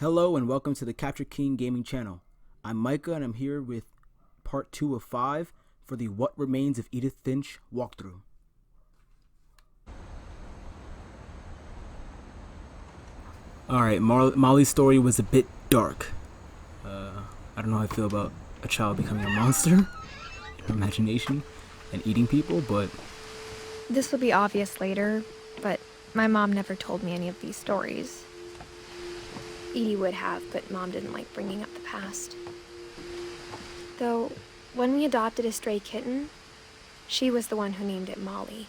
Hello and welcome to the Capture King Gaming channel. I'm Micah and I'm here with part 2 of 5 for the What Remains of Edith Finch walkthrough. Alright, Molly's story was a bit dark. I don't know how I feel about a child becoming a monster in her imagination and eating people, but... This will be obvious later, but my mom never told me any of these stories. Edie would have, but Mom didn't like bringing up the past. Though, when we adopted a stray kitten, she was the one who named it Molly.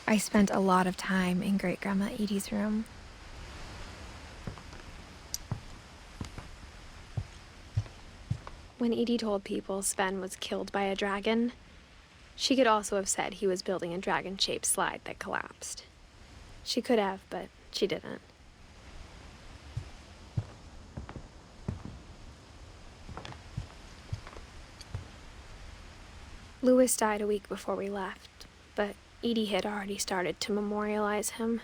I spent a lot of time in Great-Grandma Edie's room. When Edie told people Sven was killed by a dragon, she could also have said he was building a dragon-shaped slide that collapsed. She could have, but she didn't. Louis died a week before we left, but Edie had already started to memorialize him.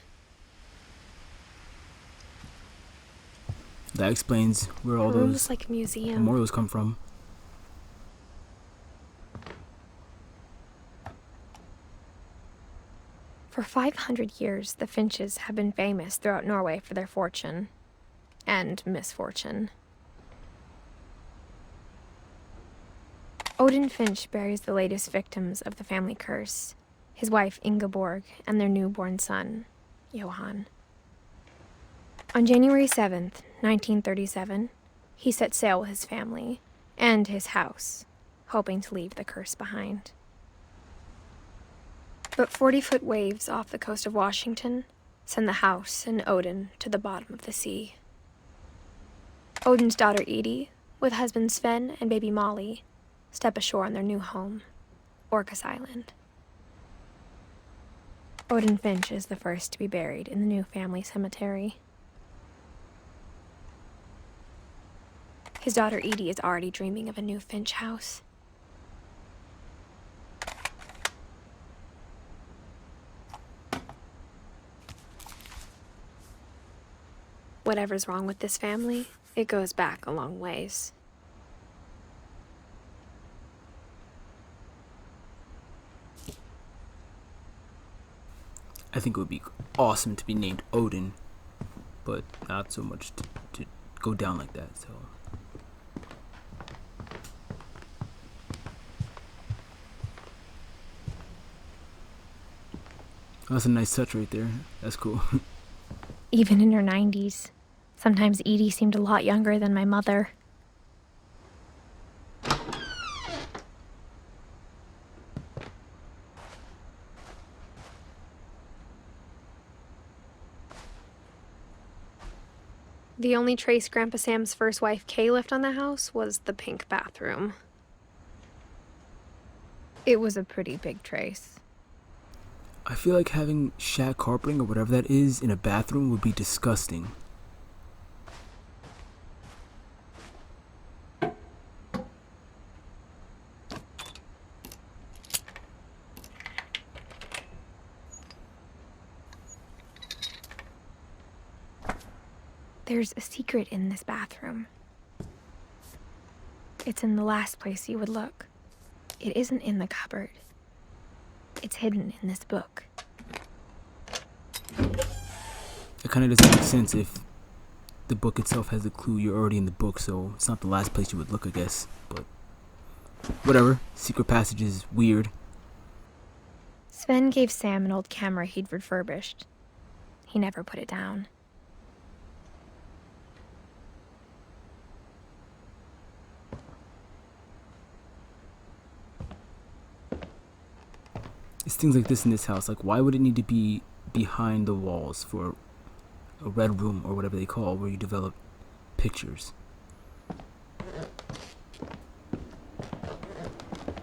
That explains where all The room those was like a museum. memorials come from. For 500 years, the Finches have been famous throughout Norway for their fortune and misfortune. Odin Finch buries the latest victims of the family curse, his wife Ingeborg and their newborn son, Johan. On January 7th, 1937, he set sail with his family and his house, hoping to leave the curse behind. But 40-foot waves off the coast of Washington send the house and Odin to the bottom of the sea. Odin's daughter Edie, with husband Sven and baby Molly, step ashore on their new home, Orcas Island. Odin Finch is the first to be buried in the new family cemetery. His daughter Edie is already dreaming of a new Finch house. Whatever's wrong with this family, it goes back a long ways. I think it would be awesome to be named Odin, but not so much to go down like that, so... That's a nice touch right there. That's cool. Even in her 90s, sometimes Edie seemed a lot younger than my mother. The only trace Grandpa Sam's first wife Kay left on the house was the pink bathroom. It was a pretty big trace. I feel like having shag carpeting or whatever that is in a bathroom would be disgusting. There's a secret in this bathroom. It's in the last place you would look. It isn't in the cupboard. It's hidden in this book. It kind of doesn't make sense if the book itself has a clue you're already in the book, so it's not the last place you would look, I guess. But whatever. Secret passage is weird. Sven gave Sam an old camera he'd refurbished. He never put it down. It's things like this in this house. Like, why would it need to be behind the walls for a red room or whatever they call where you develop pictures?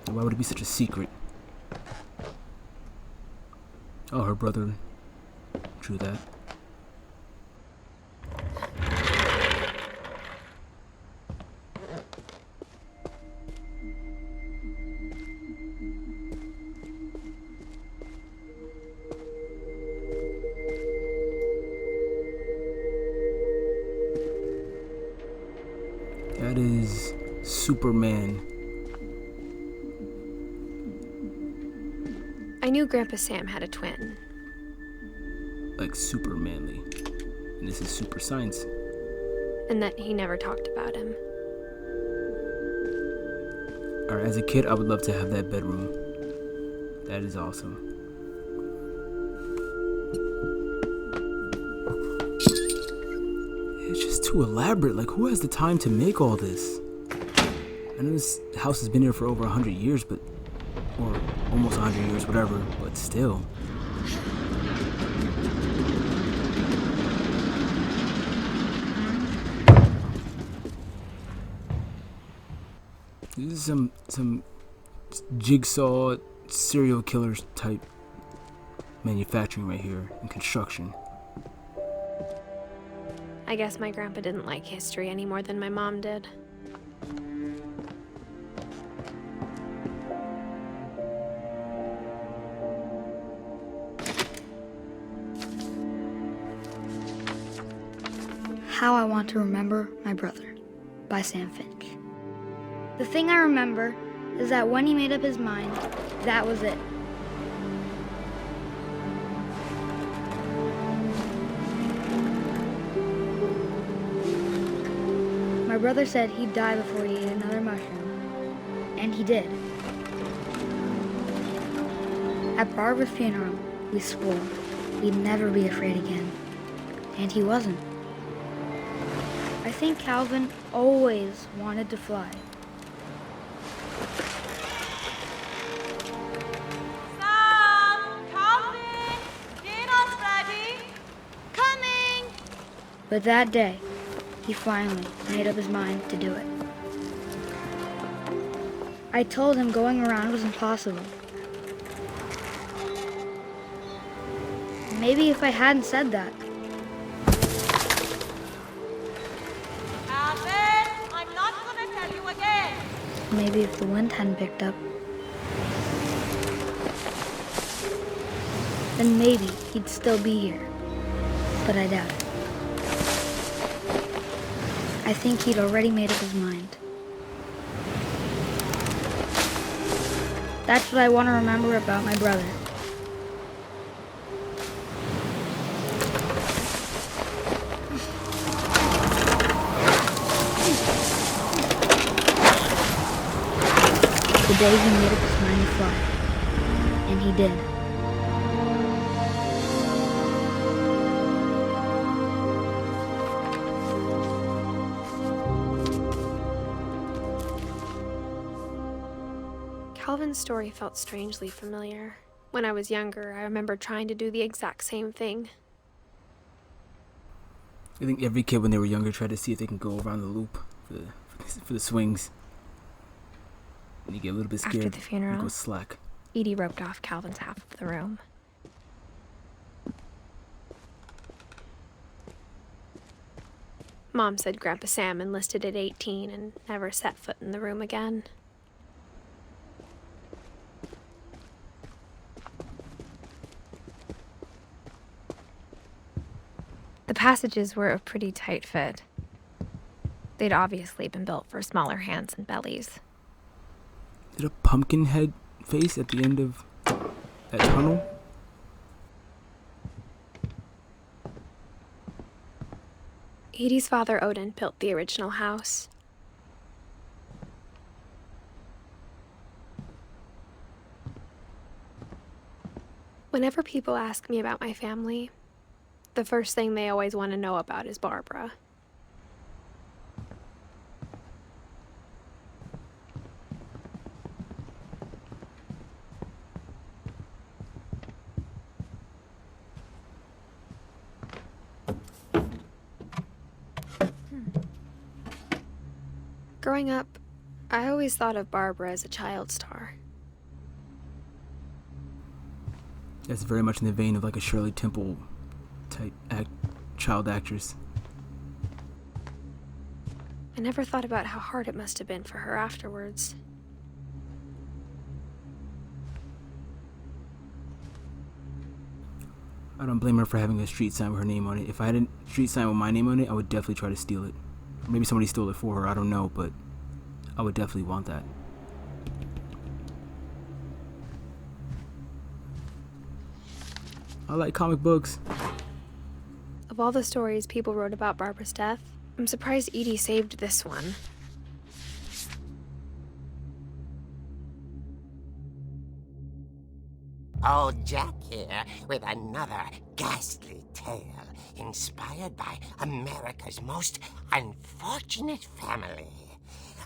And why would it be such a secret? Oh, her brother drew that. That is Superman. I knew Grandpa Sam had a twin. Like super manly. And this is super science. And that he never talked about him. Alright, as a kid, I would love to have that bedroom. That is awesome. It's just too elaborate. Like, who has the time to make all this? I know this house has been here for over 100 years, but... or almost 100 years, whatever, but still. This is some jigsaw serial killers type manufacturing right here and construction. I guess my grandpa didn't like history any more than my mom did. How I Want to Remember My Brother by Sam Finch. The thing I remember is that when he made up his mind, that was it. My brother said he'd die before he ate another mushroom, and he did. At Barbara's funeral, we swore we'd never be afraid again, and he wasn't. I think Calvin always wanted to fly. Sam! Calvin! Dinner's ready! Coming! But that day, he finally made up his mind to do it. I told him going around was impossible. Maybe if I hadn't said that, Calvin! I'm not gonna tell you again! maybe if the wind hadn't picked up, then maybe he'd still be here. But I doubt it. I think he'd already made up his mind. That's what I want to remember about my brother. The day he made up his mind to fly. And he did. Calvin's story felt strangely familiar. When I was younger, I remember trying to do the exact same thing. I think every kid when they were younger tried to see if they can go around the loop for the swings. And you get a little bit scared. After the funeral, and go slack. Edie roped off Calvin's half of the room. Mom said Grandpa Sam enlisted at 18 and never set foot in the room again. The passages were a pretty tight fit. They'd obviously been built for smaller hands and bellies. Did a pumpkin head face at the end of that tunnel? Edie's father, Odin, built the original house. Whenever people ask me about my family, the first thing they always want to know about is Barbara. Growing up, I always thought of Barbara as a child star. That's very much in the vein of like a Shirley Temple type child actress. I never thought about how hard it must have been for her afterwards. I don't blame her for having a street sign with her name on it. If I had a street sign with my name on it, I would definitely try to steal it Maybe somebody stole it for her, I don't know, but I would definitely want that. I like comic books. Of all the stories people wrote about Barbara's death, I'm surprised Edie saved this one. Old Jack here with another ghastly tale inspired by America's most unfortunate family.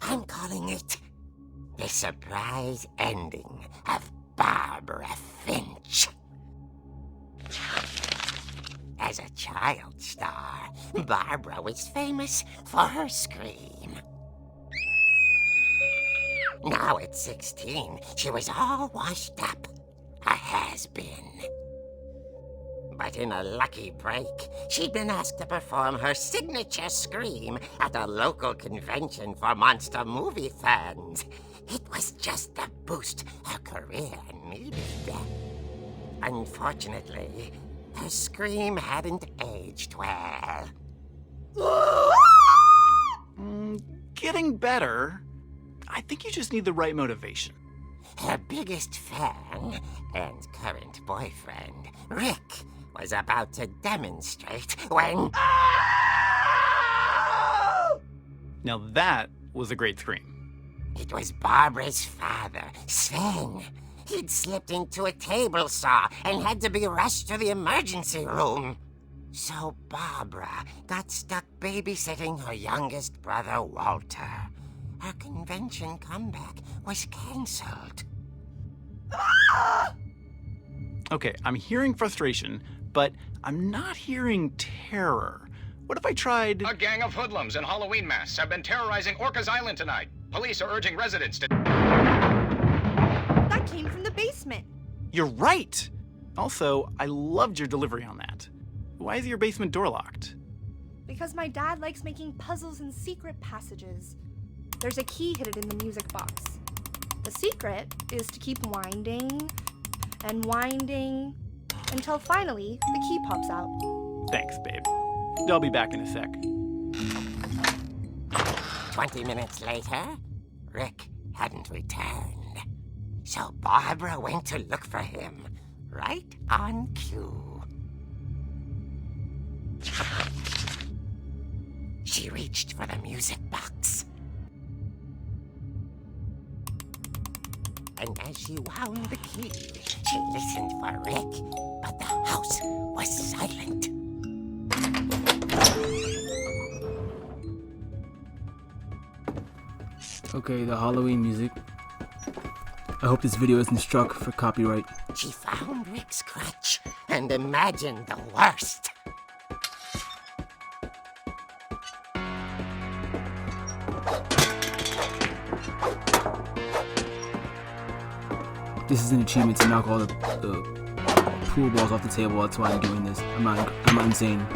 I'm calling it The Surprise Ending of Barbara Finch. As a child star, Barbara was famous for her scream. Now at 16, she was all washed up. A has-been. But in a lucky break, she'd been asked to perform her signature scream at a local convention for monster movie fans. It was just the boost her career needed. Unfortunately, her scream hadn't aged well. Getting better. I think you just need the right motivation. Her biggest fan and current boyfriend, Rick, was about to demonstrate when... Now that was a great scream. It was Barbara's father, Sven. He'd slipped into a table saw and had to be rushed to the emergency room. So Barbara got stuck babysitting her youngest brother, Walter. Her convention comeback was cancelled. Okay, I'm hearing frustration, but I'm not hearing terror. What if I tried... A gang of hoodlums in Halloween masks have been terrorizing Orcas Island tonight. Police are urging residents to... That came from the basement. You're right! Also, I loved your delivery on that. Why is your basement door locked? Because my dad likes making puzzles and secret passages. There's a key hidden in the music box. The secret is to keep winding and winding until finally the key pops out. Thanks, babe. I'll be back in a sec. 20 minutes later, Rick hadn't returned. So Barbara went to look for him, right on cue. She reached for the music box. And as she wound the key, she listened for Rick, but the house was silent. Okay, the Halloween music. I hope this video isn't struck for copyright. She found Rick's crutch and imagined the worst. This is an achievement to knock all the pool balls off the table. That's why I'm doing this. I'm not insane.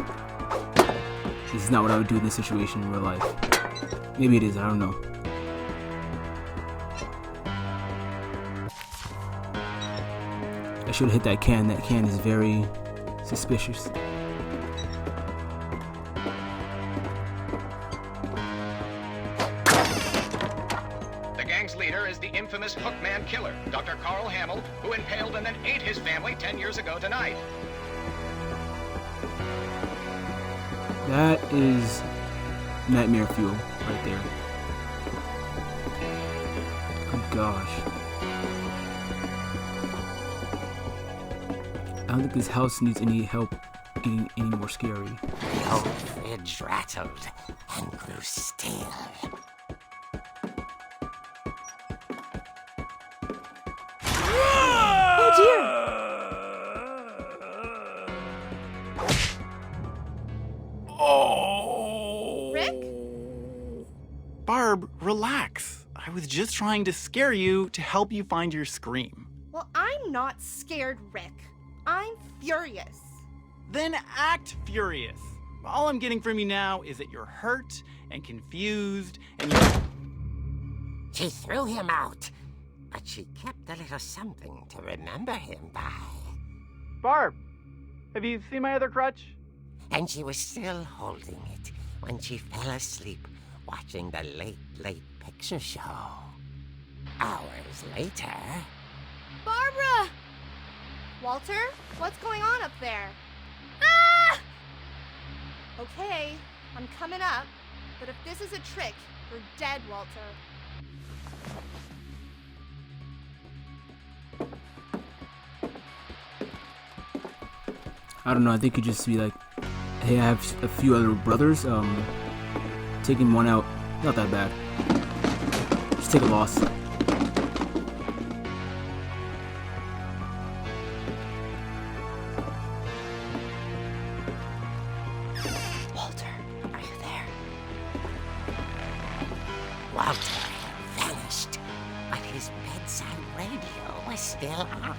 This is not what I would do in this situation in real life. Maybe it is, I don't know. I should have hit that can. That can is very suspicious. The gang's leader is the infamous Hookman killer, Dr. Carl Hamill, who impaled and then ate his family 10 years ago tonight. That is nightmare fuel right there. Oh gosh. I don't think this house needs any help getting any more scary. The old fridge rattled and grew still. Oh dear! Oh! Rick? Barb, relax. I was just trying to scare you to help you find your scream. Well, I'm not scared, Rick. I'm furious. Then act furious. All I'm getting from you now is that you're hurt and confused and you're... She threw him out, but she kept a little something to remember him by. Barb, have you seen my other crutch? And she was still holding it when she fell asleep watching the late picture show. Hours later... Barbara! Walter, what's going on up there? Ah! Okay, I'm coming up, but if this is a trick, you're dead, Walter. I don't know, I think you just be like, hey, I have a few other brothers, taking one out, not that bad. Just take a loss. Walter, are you there? Walter had vanished, but his bedside radio was still on.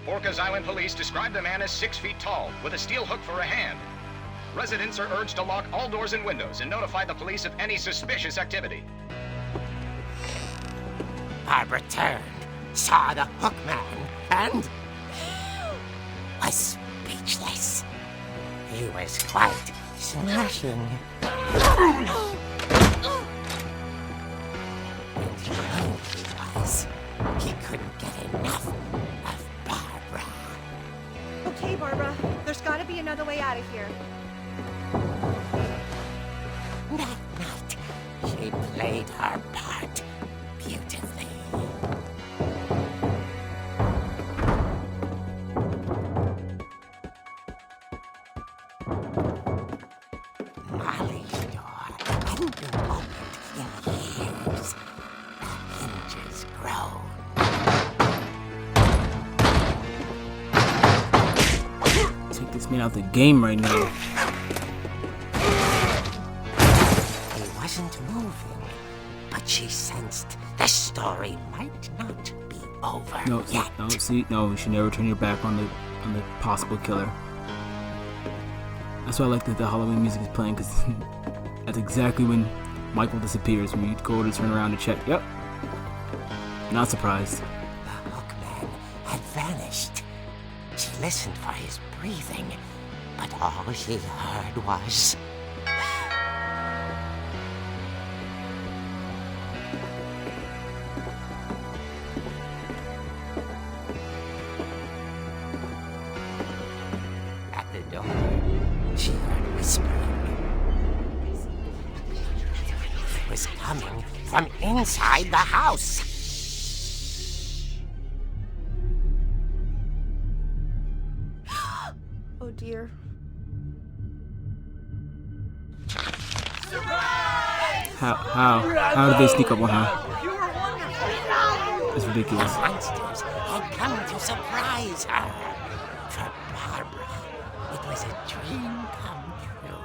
Orcas Island police describe the man as 6 feet tall, with a steel hook for a hand. Residents are urged to lock all doors and windows and notify the police of any suspicious activity. Barbara turned, saw the hook man, and was speechless. He was quite smashing. And he knew he was. He couldn't get enough of Barbara. Okay, Barbara, there's gotta be another way out of here. That night, she played her part beautifully. Molly's door hadn't been opened in years. The hinges groaned. Take this man out the game right now. He wasn't moving, but she sensed the story might not be over No, yet. no, see, no, you should never turn your back on the possible killer. That's why I like that the Halloween music is playing, because that's exactly when Michael disappears, when you go to turn around to check. Yep. Not surprised. The hookman had vanished. She listened for his breathing, but all she heard was... At the door, she heard whispering. It was coming from inside the house. Oh dear. How did they sneak up on her? It's ridiculous. The monsters had come to surprise her. For Barbara, it was a dream come true.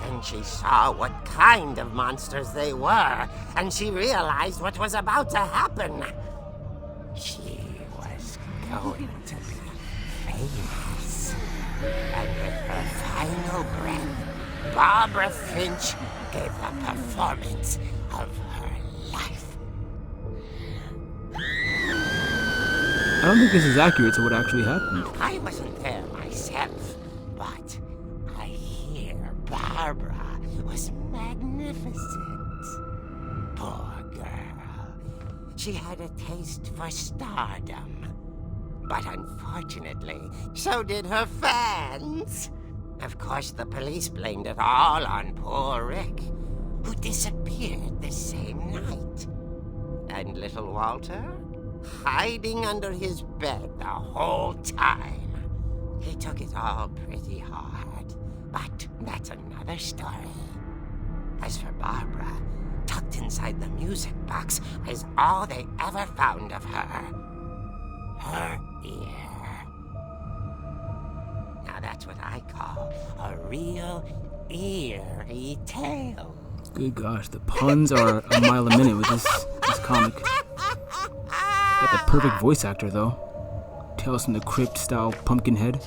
Then she saw what kind of monsters they were, and she realized what was about to happen. She was going to be famous. And with her final breath, Barbara Finch gave the performance of her life. I don't think this is accurate to what actually happened. I wasn't there myself, but I hear Barbara was magnificent. Poor girl. She had a taste for stardom. But unfortunately, so did her fans. Of course, the police blamed it all on poor Rick, who disappeared the same night. And little Walter? Hiding under his bed the whole time. He took it all pretty hard, but that's another story. As for Barbara, tucked inside the music box is all they ever found of her. Her ear. Now that's what I call a real eerie tale. Good gosh, the puns are a mile a minute with this comic. Got the perfect voice actor, though. Tales from the Crypt style Pumpkinhead.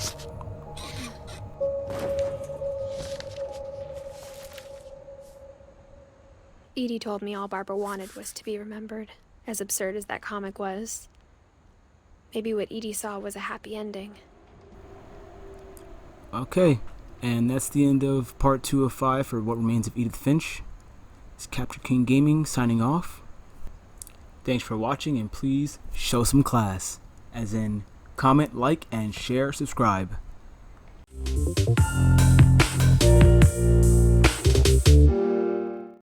Edie told me all Barbara wanted was to be remembered, as absurd as that comic was. Maybe what Edie saw was a happy ending. Okay, and that's the end of part 2 of 5 for What Remains of Edith Finch. It's Capture King Gaming signing off. Thanks for watching, and please show some class. As in, comment, like, and share, subscribe.